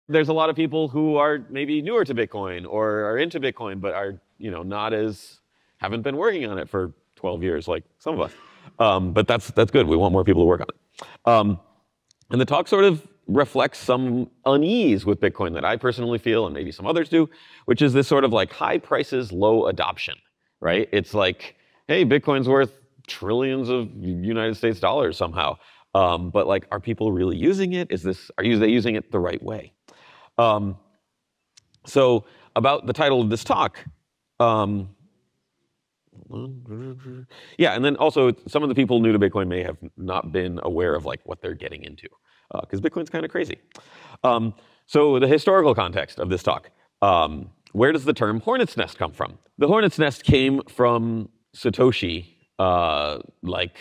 there's a lot of people who are maybe newer to Bitcoin or are into Bitcoin, but are, not as, haven't been working on it for 12 years like some of us. But that's good. We want more people to work on it. And the talk sort of reflects some unease with Bitcoin that I personally feel, and maybe some others do, which is this sort of like high prices, low adoption, right? It's like, hey, Bitcoin's worth trillions of United States dollars somehow. But like, are people really using it? Are they using it the right way? So about the title of this talk, yeah, and then also some of the people new to Bitcoin may have not been aware of like what they're getting into, because Bitcoin's kind of crazy. So the historical context of this talk, where does the term hornet's nest come from? The hornet's nest came from Satoshi, like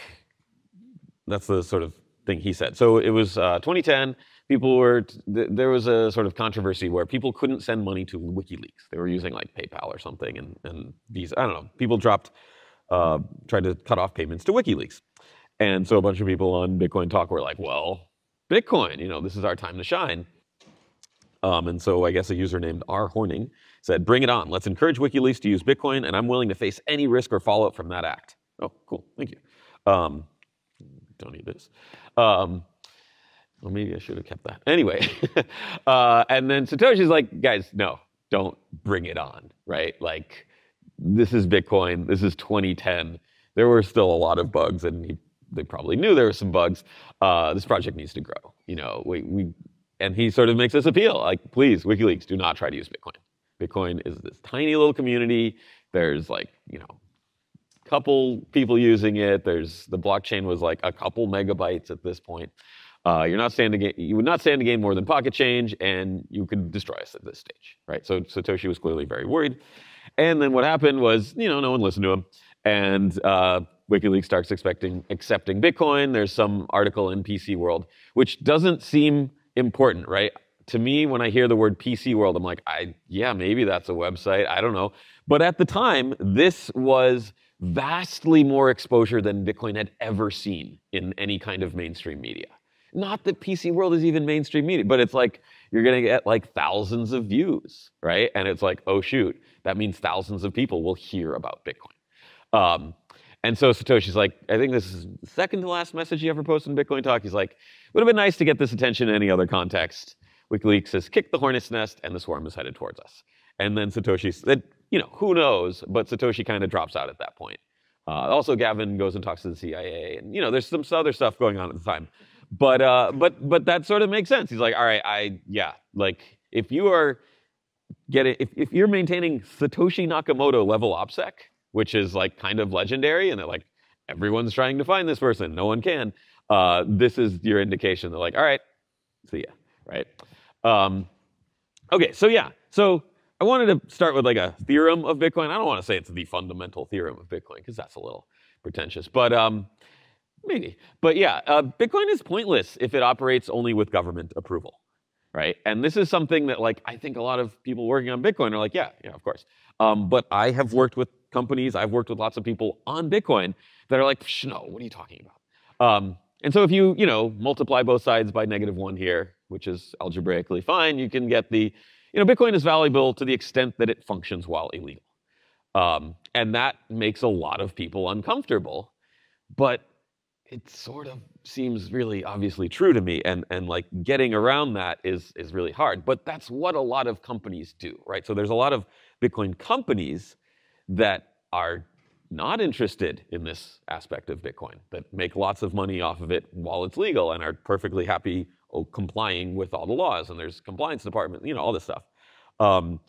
that's the sort of thing he said. So it was 2010. There was a sort of controversy where people couldn't send money to WikiLeaks. They were using like PayPal or something, and these, I don't know, people tried to cut off payments to WikiLeaks. And so a bunch of people on Bitcoin Talk were like, well, Bitcoin, this is our time to shine. And so I guess a user named R. Horning said, bring it on. Let's encourage WikiLeaks to use Bitcoin, and I'm willing to face any risk or fallout from that act. Oh, cool, thank you. Don't need this. Well, maybe I should have kept that. Anyway, and then Satoshi's like, guys, no, don't bring it on, right? Like, this is Bitcoin. This is 2010. There were still a lot of bugs, and they probably knew there were some bugs. This project needs to grow, and he sort of makes this appeal, like, please, WikiLeaks, do not try to use Bitcoin. Bitcoin is this tiny little community. There's like, couple people using it. The blockchain was like a couple megabytes at this point. You would not stand to gain more than pocket change, and you could destroy us at this stage, right? So Satoshi was clearly very worried. And then what happened was, no one listened to him, and WikiLeaks starts accepting Bitcoin. There's some article in PC World, which doesn't seem important, right? To me, when I hear the word PC World, I'm like, yeah, maybe that's a website. I don't know. But at the time, this was vastly more exposure than Bitcoin had ever seen in any kind of mainstream media. Not that PC World is even mainstream media, but it's like you're going to get like thousands of views, right? And it's like, oh shoot, that means thousands of people will hear about Bitcoin. And so Satoshi's like, I think this is the second to last message he ever posted in Bitcoin Talk. He's like, would have been nice to get this attention in any other context. WikiLeaks has kicked the hornet's nest, and the swarm is headed towards us. And then Satoshi said, who knows? But Satoshi kind of drops out at that point. Also, Gavin goes and talks to the CIA, and there's some other stuff going on at the time. But that sort of makes sense. He's like, all right, like if you're maintaining Satoshi Nakamoto level OPSEC, which is like kind of legendary, and they're like, everyone's trying to find this person, no one can. This is your indication. They're like, all right, see ya, right? Okay, so I wanted to start with like a theorem of Bitcoin. I don't want to say it's the fundamental theorem of Bitcoin, because that's a little pretentious, but maybe. But yeah, Bitcoin is pointless if it operates only with government approval, right? And this is something that like I think a lot of people working on Bitcoin are like, yeah, of course. But I have worked with companies, I've worked with lots of people on Bitcoin that are like, no, what are you talking about? And so if you, multiply both sides by -1 here, which is algebraically fine, you can get the, Bitcoin is valuable to the extent that it functions while illegal. And that makes a lot of people uncomfortable, but it sort of seems really obviously true to me, and like getting around that is really hard. But that's what a lot of companies do, right? So there's a lot of Bitcoin companies that are not interested in this aspect of Bitcoin, that make lots of money off of it while it's legal and are perfectly happy complying with all the laws, and there's compliance department, all this stuff. And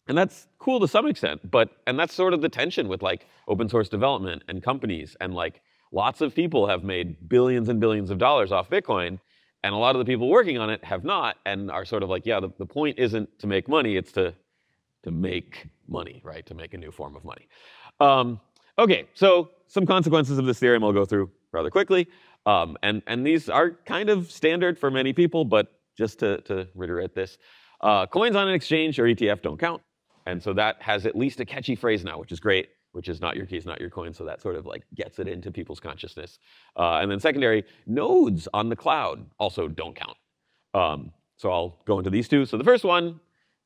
that's cool to some extent, and that's sort of the tension with like open source development and companies, and like lots of people have made billions and billions of dollars off Bitcoin, and a lot of the people working on it have not, and are sort of like, yeah, the point isn't to make money, it's to make money, right? To make a new form of money. Okay, so some consequences of this theorem I'll go through rather quickly. And these are kind of standard for many people, but just to reiterate this, coins on an exchange or ETF don't count. And so that has at least a catchy phrase now, which is great, which is not your keys, not your coins. So that sort of like gets it into people's consciousness. And then secondary, nodes on the cloud also don't count. So I'll go into these two. So the first one,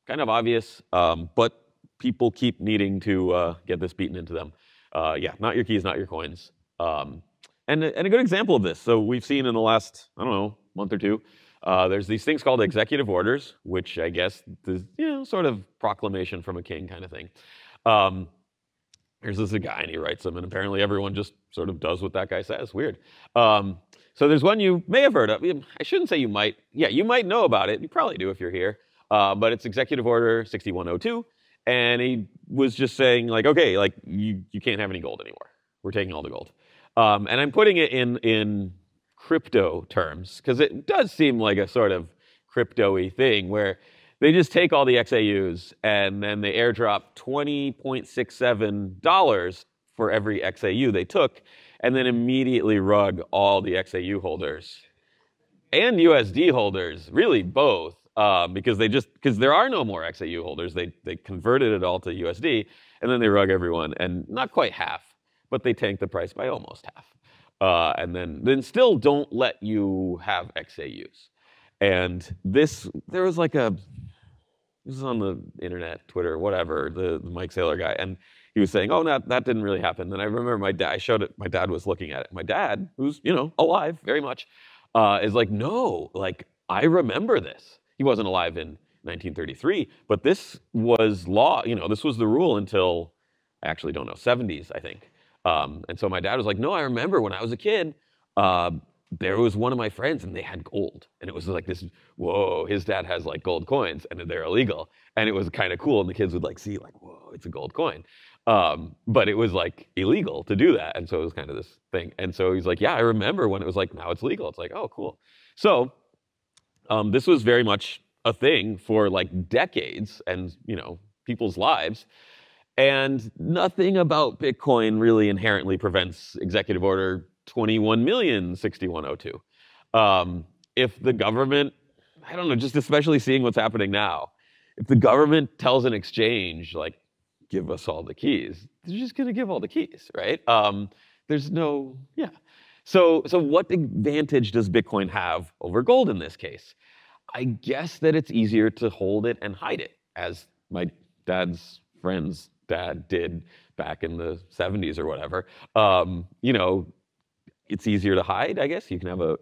kind of obvious, but people keep needing to get this beaten into them. Yeah, not your keys, not your coins. And a good example of this, so we've seen in the last, I don't know, month or two, there's these things called executive orders, which I guess is, sort of proclamation from a king kind of thing. Here's this guy, and he writes them, and apparently everyone just sort of does what that guy says. Weird. So there's one you may have heard of. I shouldn't say you might. Yeah, you might know about it. You probably do if you're here. But it's Executive Order 6102, and he was just saying, like, okay, like, you can't have any gold anymore. We're taking all the gold. And I'm putting it in crypto terms, because it does seem like a sort of crypto-y thing where they just take all the XAUs and then they airdrop $20.67 for every XAU they took, and then immediately rug all the XAU holders and USD holders, really both, because there are no more XAU holders. They converted it all to USD, and then they rug everyone, and not quite half, but they tank the price by almost half, and then still don't let you have XAUs. And this was on the internet, Twitter, whatever, the Mike Saylor guy, and he was saying, oh, that didn't really happen. Then I remember my dad, I showed it, my dad was looking at it. My dad, who's, alive very much, is like, no, like, I remember this. He wasn't alive in 1933, but this was law, this was the rule until, I actually don't know, 70s, I think. And so my dad was like, no, I remember when I was a kid, there was one of my friends and they had gold. And it was like this, whoa, his dad has like gold coins and they're illegal. And it was kind of cool. And the kids would like see like, whoa, it's a gold coin. But it was like illegal to do that. And so it was kind of this thing. And so he's like, yeah, I remember when it was like, now it's legal. It's like, oh, cool. So this was very much a thing for like decades and, people's lives. And nothing about Bitcoin really inherently prevents Executive Order 21,061,002. If the government, I don't know, just especially seeing what's happening now, if the government tells an exchange, like, give us all the keys, they're just going to give all the keys, right? There's no, yeah. So what advantage does Bitcoin have over gold in this case? I guess that it's easier to hold it and hide it, as my dad's friend's dad did back in the 70s or whatever. It's easier to hide, I guess. You can have a,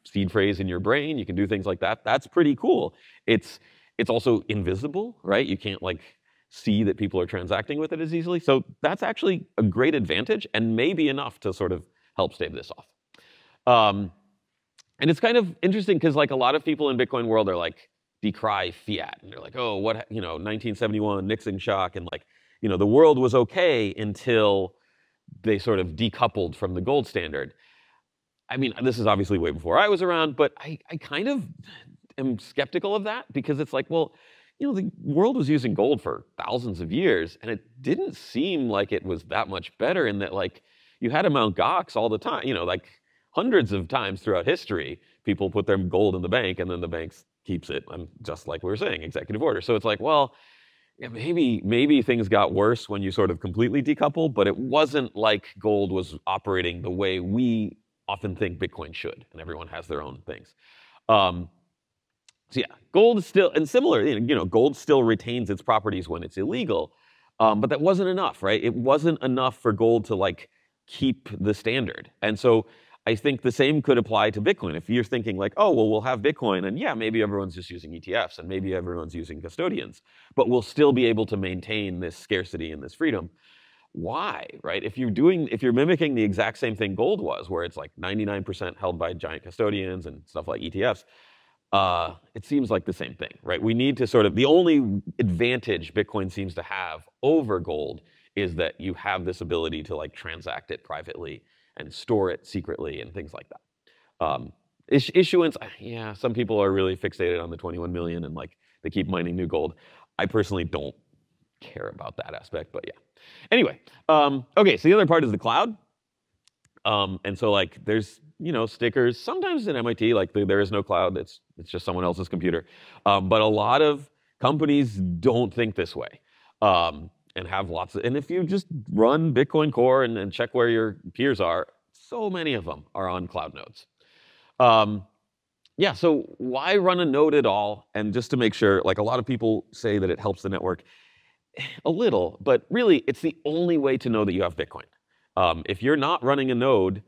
seed phrase in your brain. You can do things like that. That's pretty cool. It's also invisible, right? You can't like see that people are transacting with it as easily. So that's actually a great advantage and maybe enough to sort of help stave this off. And it's kind of interesting because like a lot of people in Bitcoin world are like decry fiat. And they're like, oh, 1971 Nixon shock. And like, the world was okay until they sort of decoupled from the gold standard. I mean, this is obviously way before I was around, but I kind of am skeptical of that because it's like, well, the world was using gold for thousands of years, and it didn't seem like it was that much better in that, like, you had to Mt. Gox all the time, like hundreds of times throughout history, people put their gold in the bank, and then the bank keeps it, and just like we were saying, executive order. So it's like, well, yeah, maybe things got worse when you sort of completely decouple, but it wasn't like gold was operating the way we often think Bitcoin should, and everyone has their own things. So yeah, gold is still, and similar, gold still retains its properties when it's illegal, but that wasn't enough, right? It wasn't enough for gold to like keep the standard. And so I think the same could apply to Bitcoin. If you're thinking like, oh, well, we'll have Bitcoin, and yeah, maybe everyone's just using ETFs, and maybe everyone's using custodians, but we'll still be able to maintain this scarcity and this freedom. Why, right? If you're mimicking the exact same thing gold was, where it's like 99% held by giant custodians and stuff like ETFs, it seems like the same thing, right? We need to sort of, the only advantage Bitcoin seems to have over gold is that you have this ability to like transact it privately and store it secretly and things like that. Issuance, yeah, some people are really fixated on the 21 million and like they keep mining new gold. I personally don't care about that aspect, but yeah. Anyway, okay, so the other part is the cloud. And so like there's, stickers. Sometimes at MIT, like there is no cloud. It's just someone else's computer. But a lot of companies don't think this way. And have lots of, and if you just run Bitcoin Core and check where your peers are, so many of them are on cloud nodes. yeah, so why run a node at all? And just to make sure, like a lot of people say that it helps the network a little, but really it's the only way to know that you have Bitcoin. If you're not running a node,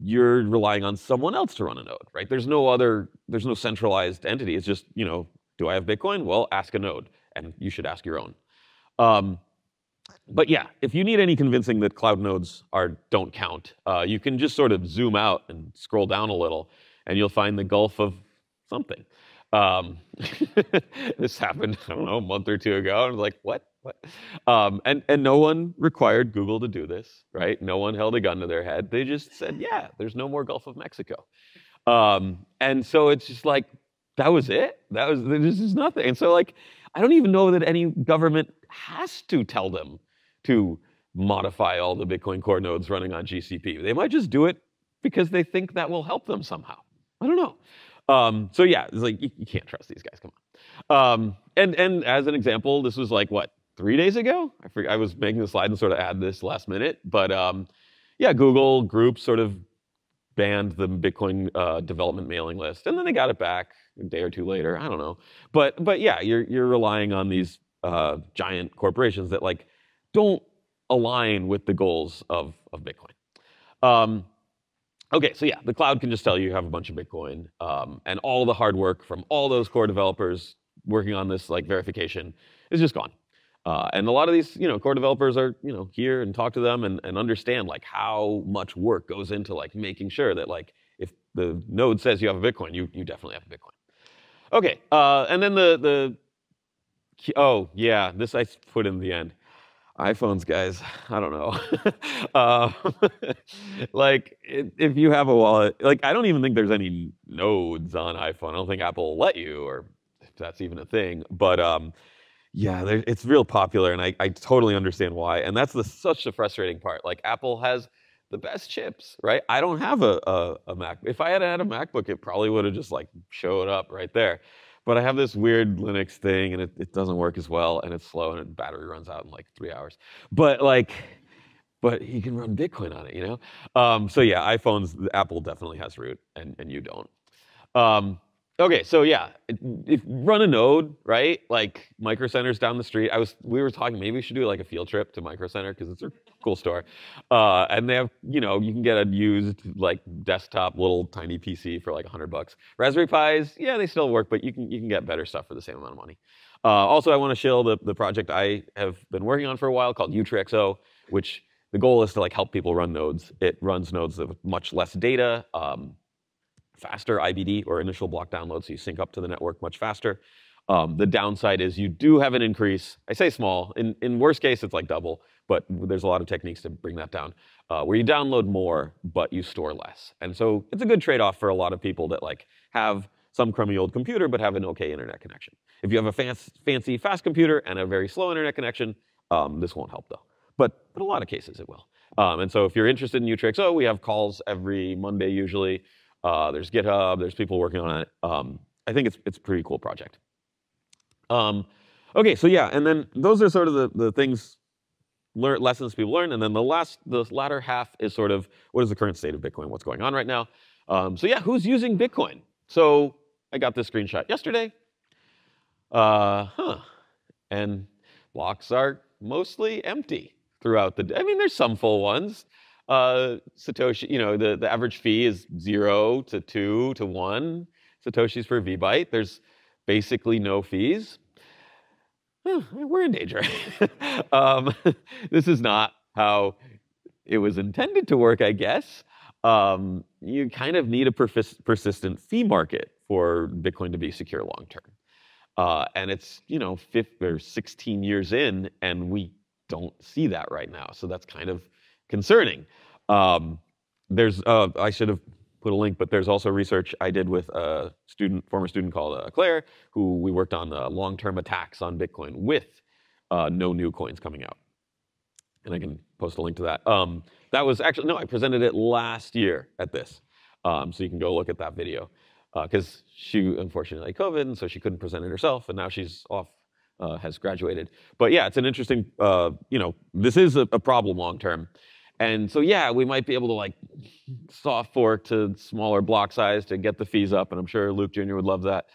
you're relying on someone else to run a node, right? There's no centralized entity. It's just, do I have Bitcoin? Well, ask a node, and you should ask your own. But yeah, if you need any convincing that cloud nodes don't count, you can just sort of zoom out and scroll down a little, and you'll find the gulf of something. This happened, I don't know, a month or two ago. I was like, what? And no one required Google to do this, right? No one held a gun to their head. They just said, yeah, there's no more Gulf of Mexico. And so it's just like, that was it. There's just nothing. And so like, I don't even know that any government has to tell them to modify all the Bitcoin core nodes running on GCP. They might just do it because they think that will help them somehow. I don't know. So yeah, it's like, you can't trust these guys, come on. And as an example, this was like, what, 3 days ago? I was making the slide and sort of add this last minute. But yeah, Google Groups sort of banned the Bitcoin development mailing list. And then they got it back a day or two later. I don't know. But yeah, you're relying on these giant corporations that like don't align with the goals of Bitcoin. Okay, so yeah, the cloud can just tell you have a bunch of Bitcoin, and all the hard work from all those core developers working on this like verification is just gone. And a lot of these, core developers are, here and talk to them and understand like how much work goes into like making sure that like if the node says you have a Bitcoin, you definitely have a Bitcoin. Okay, and then oh yeah, this I put in the end. iPhones, guys, I don't know. Like, if you have a wallet, like, I don't even think there's any nodes on iPhone. I don't think Apple will let you, or if that's even a thing. But yeah, it's real popular, and I totally understand why. And that's such the frustrating part. Like, Apple has the best chips, right? I don't have a Mac. If I had had a MacBook, it probably would have just like showed up right there. But I have this weird Linux thing, and it doesn't work as well, and it's slow, and the battery runs out in like 3 hours. But you can run Bitcoin on it, So yeah, iPhones, Apple definitely has root, and you don't. Okay, so yeah, if run a node, right? Like Micro Center's down the street. We were talking, maybe we should do like a field trip to Micro Center because it's a cool store. And they have, you can get a used like desktop little tiny PC for like $100. Raspberry Pis, yeah, they still work, but you can get better stuff for the same amount of money. Also, I want to shill the project I have been working on for a while called UTXO, which the goal is to like help people run nodes. It runs nodes with much less data. Faster IBD, or initial block download, so you sync up to the network much faster. The downside is you do have an increase. I say small. In worst case, it's like double, but there's a lot of techniques to bring that down, where you download more, but you store less. And so it's a good trade-off for a lot of people that like have some crummy old computer, but have an okay internet connection. If you have a fancy fast computer and a very slow internet connection, this won't help though. But in a lot of cases, it will. And so if you're interested in UTXO, we have calls every Monday usually. There's GitHub, there's people working on it. I think it's a pretty cool project. Okay, so yeah, and then those are sort of the things, lessons people learn, and then the latter half is sort of what is the current state of Bitcoin, what's going on right now. So yeah, who's using Bitcoin? So I got this screenshot yesterday. And blocks are mostly empty throughout the day. I mean, there's some full ones. Satoshi, the average fee is 0 to 2 to 1 Satoshis per VByte. There's basically no fees. We're in danger. This is not how it was intended to work, I guess. You kind of need a persistent fee market for Bitcoin to be secure long term. And it's 16 years in, and we don't see that right now. So that's kind of concerning. I should have put a link, but there's also research I did with a former student called Claire, who we worked on long-term attacks on Bitcoin with no new coins coming out. And I can post a link to that. That was actually, no, I presented it last year at this. So you can go look at that video. Because she unfortunately had COVID, and so she couldn't present it herself, and now she's off, has graduated. But yeah, it's an interesting, this is a problem long term. And so yeah, we might be able to like soft fork to smaller block size to get the fees up, and I'm sure Luke Jr. would love that.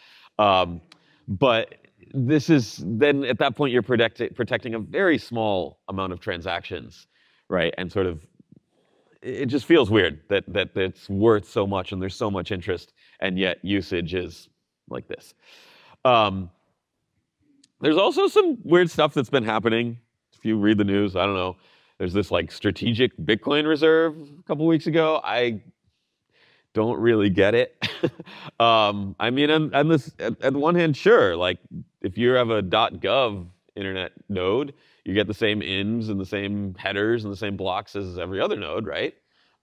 But this is then at that point you're protecting a very small amount of transactions, right? And sort of it just feels weird that it's worth so much and there's so much interest, and yet usage is like this. There's also some weird stuff that's been happening. If you read the news, I don't know. There's this like strategic Bitcoin reserve a couple weeks ago. I don't really get it. I mean, on this, at one hand, sure. Like, if you have a .gov internet node, you get the same ins and the same headers and the same blocks as every other node, right?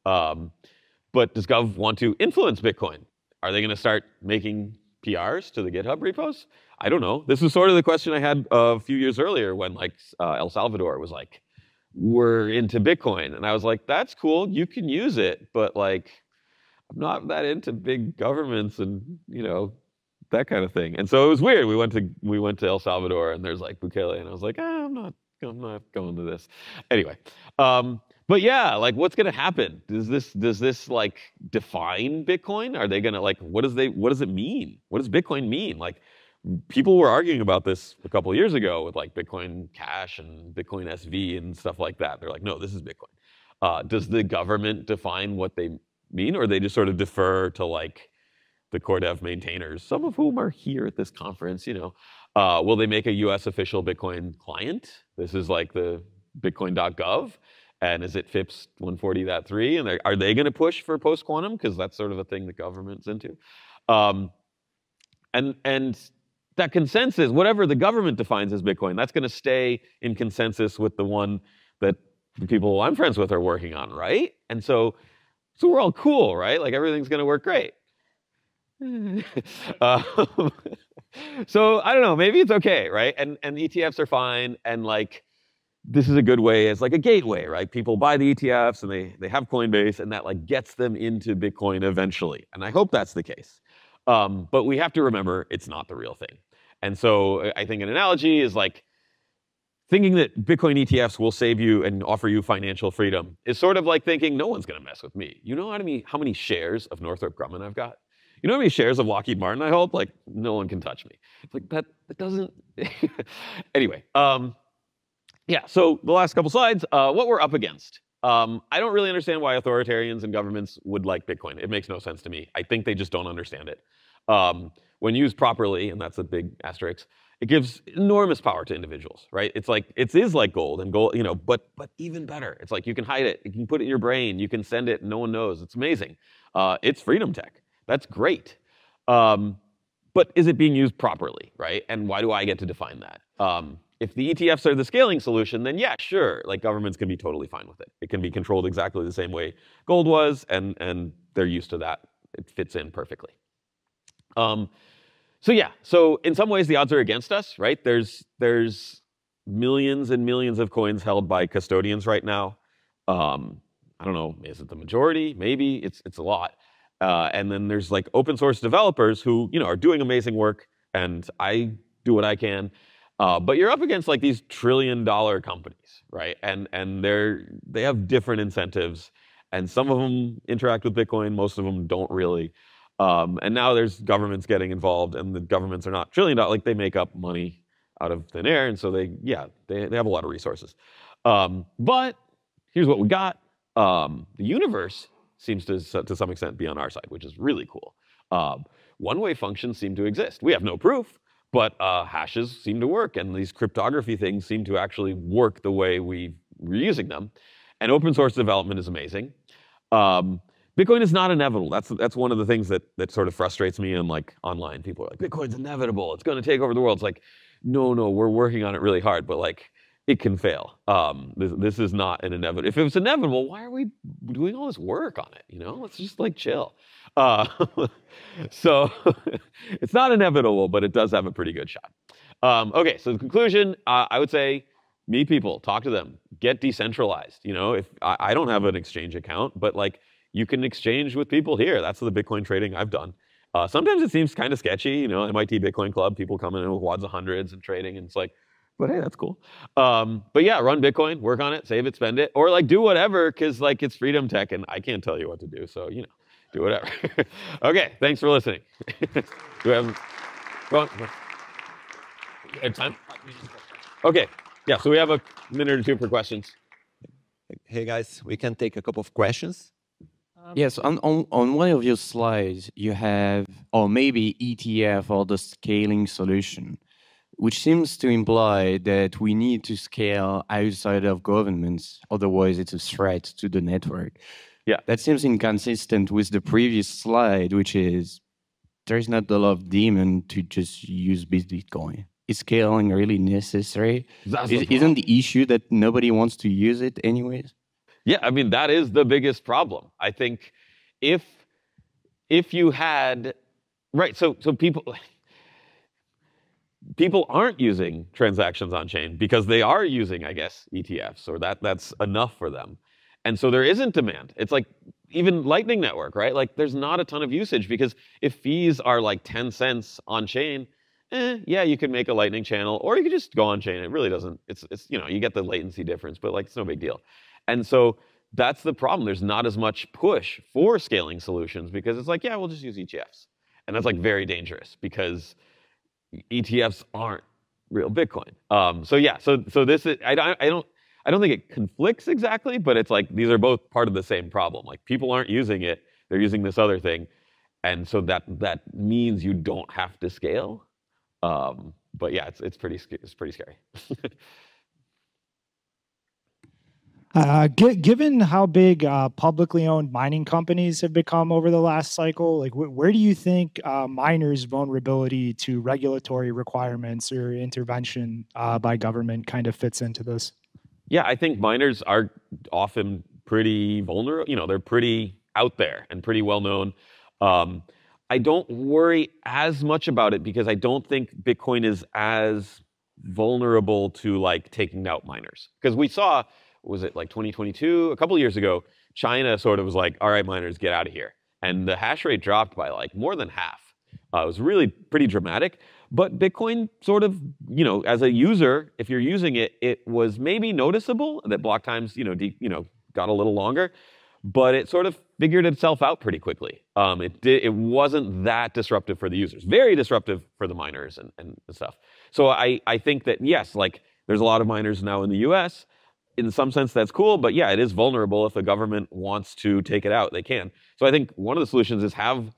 But does Gov want to influence Bitcoin? Are they going to start making PRs to the GitHub repos? I don't know. This is sort of the question I had a few years earlier when like El Salvador was like, we're into Bitcoin. And I was like, that's cool. You can use it. But like, I'm not that into big governments and, you know, that kind of thing. And so it was weird. We went to El Salvador and there's like Bukele, and I was like, I'm not going to this. Anyway, but yeah, like what's going to happen? Does this like define Bitcoin? Are they going to like, what does it mean? What does Bitcoin mean? Like people were arguing about this a couple of years ago with like Bitcoin Cash and Bitcoin SV and stuff like that. They're like, no, this is Bitcoin. Does the government define what they mean, or they just sort of defer to like the core dev maintainers, some of whom are here at this conference, you know? Will they make a US official Bitcoin client? This is like the bitcoin.gov. And is it FIPS 140.3? And are they going to push for post-quantum? Because that's sort of a thing the government's into. And that consensus, whatever the government defines as Bitcoin, that's going to stay in consensus with the one that the people I'm friends with are working on, right? And so we're all cool, right? Like everything's going to work great. So I don't know, maybe it's okay, right? And ETFs are fine, and like this is a good way as like a gateway, right? People buy the ETFs and they have Coinbase, and that like gets them into Bitcoin eventually. And I hope that's the case. But we have to remember it's not the real thing. And so I think an analogy is like thinking that Bitcoin ETFs will save you and offer you financial freedom is sort of like thinking no one's going to mess with me. You know how many shares of Northrop Grumman I've got? You know how many shares of Lockheed Martin I hold? Like, no one can touch me. It's like, that doesn't... Anyway, yeah, so the last couple slides, what we're up against. I don't really understand why authoritarians and governments would like Bitcoin. It makes no sense to me. I think they just don't understand it. When used properly, and that's a big asterisk, it gives enormous power to individuals, right? It's like, it is like gold, and gold, you know, but even better. It's like you can hide it, you can put it in your brain, you can send it, and no one knows. It's amazing. It's freedom tech. That's great. But is it being used properly, right? And why do I get to define that? If the ETFs are the scaling solution, then yeah, sure, like governments can be totally fine with it. It can be controlled exactly the same way gold was, and they're used to that. It fits in perfectly. So yeah, so in some ways the odds are against us, right? There's millions and millions of coins held by custodians right now. I don't know, is it the majority? Maybe, it's a lot. And then there's like open source developers who, you know, are doing amazing work, and I do what I can. But you're up against like these trillion-dollar companies, right? And they have different incentives, and some of them interact with Bitcoin, most of them don't really. And now there's governments getting involved, and the governments are not trillion-dollar, like they make up money out of thin air, and so they have a lot of resources. But here's what we got. The universe seems to some extent be on our side, which is really cool. One-way functions seem to exist. We have no proof, but hashes seem to work, and these cryptography things seem to actually work the way we're using them. And open source development is amazing. Bitcoin is not inevitable. That's one of the things that sort of frustrates me in like online. People are like, Bitcoin's inevitable. It's going to take over the world. It's like, no, we're working on it really hard, but like, it can fail. This is not an inevitable. If it was inevitable, why are we doing all this work on it? You know, let's just like chill. So it's not inevitable, but it does have a pretty good shot. Okay, so the conclusion, I would say, meet people, talk to them, get decentralized. You know, if I don't have an exchange account, but like you can exchange with people here. That's the Bitcoin trading I've done. Sometimes it seems kind of sketchy. You know, MIT Bitcoin Club, people coming in with wads of hundreds and trading, and it's like, But hey, that's cool. But yeah, run Bitcoin, work on it, save it, spend it, or like do whatever, because like it's freedom tech, and I can't tell you what to do. So do whatever. Okay, thanks for listening. Do we have? Go on. Have time? Okay. Yeah. So we have a minute or two for questions. Hey guys, we can take a couple of questions. Yes, on one of your slides, you have, or maybe ETF or the scaling solution, which seems to imply that we need to scale outside of governments, otherwise it's a threat to the network. Yeah. That seems inconsistent with the previous slide, which is there's not a lot of demand to just use Bitcoin. Is scaling really necessary? Isn't the issue that nobody wants to use it anyways? Yeah, I mean, that is the biggest problem. I think if you had, right, so people aren't using transactions on chain because they are using, I guess, ETFs, or that's enough for them. And so there isn't demand. It's like even Lightning Network, right? Like there's not a ton of usage because if fees are like 10 cents on chain, yeah, you could make a Lightning channel, or you could just go on chain. It really doesn't, it's you get the latency difference, but like it's no big deal. And so that's the problem. There's not as much push for scaling solutions because it's like, yeah, we'll just use ETFs. And that's like very dangerous because ETFs aren't real Bitcoin. So yeah, so this is, I don't think it conflicts exactly, but it's like these are both part of the same problem. Like people aren't using it, they're using this other thing. And so that means you don't have to scale. But yeah, it's pretty scary. Given how big publicly owned mining companies have become over the last cycle, like where do you think miners' vulnerability to regulatory requirements or intervention by government kind of fits into this? Yeah, I think miners are often pretty vulnerable. They're pretty out there and pretty well known. I don't worry as much about it because I don't think Bitcoin is as vulnerable to like taking out miners. Because we saw, was it like 2022? A couple of years ago, China sort of was like, all right, miners, get out of here. And the hash rate dropped by like more than half. It was really pretty dramatic. But Bitcoin sort of, as a user, if you're using it, it was maybe noticeable that block times, got a little longer. But it sort of figured itself out pretty quickly. It wasn't that disruptive for the users. Very disruptive for the miners and stuff. So I think that, yes, like there's a lot of miners now in the US. In some sense, that's cool. But yeah, it is vulnerable. If the government wants to take it out, they can. So I think one of the solutions is have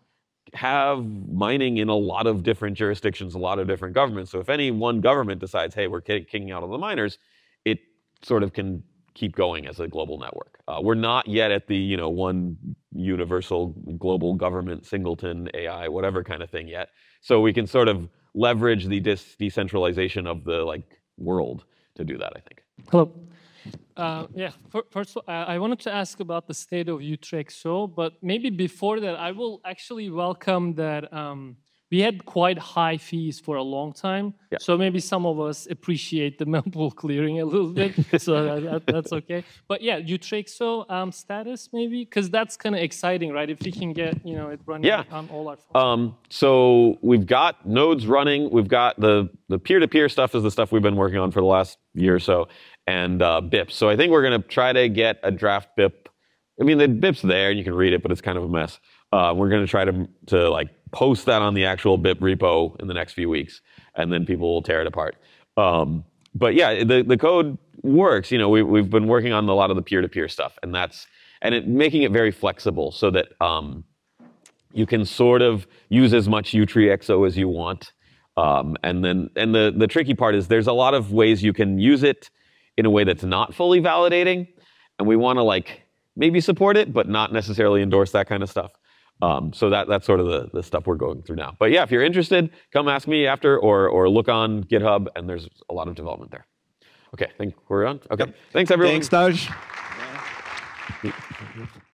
mining in a lot of different jurisdictions, a lot of different governments. So if any one government decides, hey, we're kicking out all the miners, it sort of can keep going as a global network. We're not yet at the one universal global government singleton AI whatever kind of thing yet. So we can sort of leverage the decentralization of the world to do that, I think. Hello. Yeah, first I wanted to ask about the state of Utrecht, but maybe before that, I will actually welcome that we had quite high fees for a long time. Yeah. So maybe some of us appreciate the mempool clearing a little bit, so that's okay. But yeah, Utrecht status maybe, because that's kind of exciting, right? If we can get it running on all our phones. So we've got nodes running. We've got the peer-to-peer stuff is the stuff we've been working on for the last year or so. And BIPs. So I think we're going to try to get a draft BIP. I mean, the BIP's there, and you can read it, but it's kind of a mess. We're going to try to post that on the actual BIP repo in the next few weeks, and then people will tear it apart. But yeah, the code works. We've been working on a lot of the peer-to-peer stuff, and making it very flexible so that you can sort of use as much UTXO as you want. And the tricky part is there's a lot of ways you can use it in a way that's not fully validating, and we want to maybe support it, but not necessarily endorse that kind of stuff. So that's sort of the stuff we're going through now. But yeah, if you're interested, come ask me after, or look on GitHub, and there's a lot of development there. Okay, I think we're on. Okay, thanks everyone. Thanks, Tadge.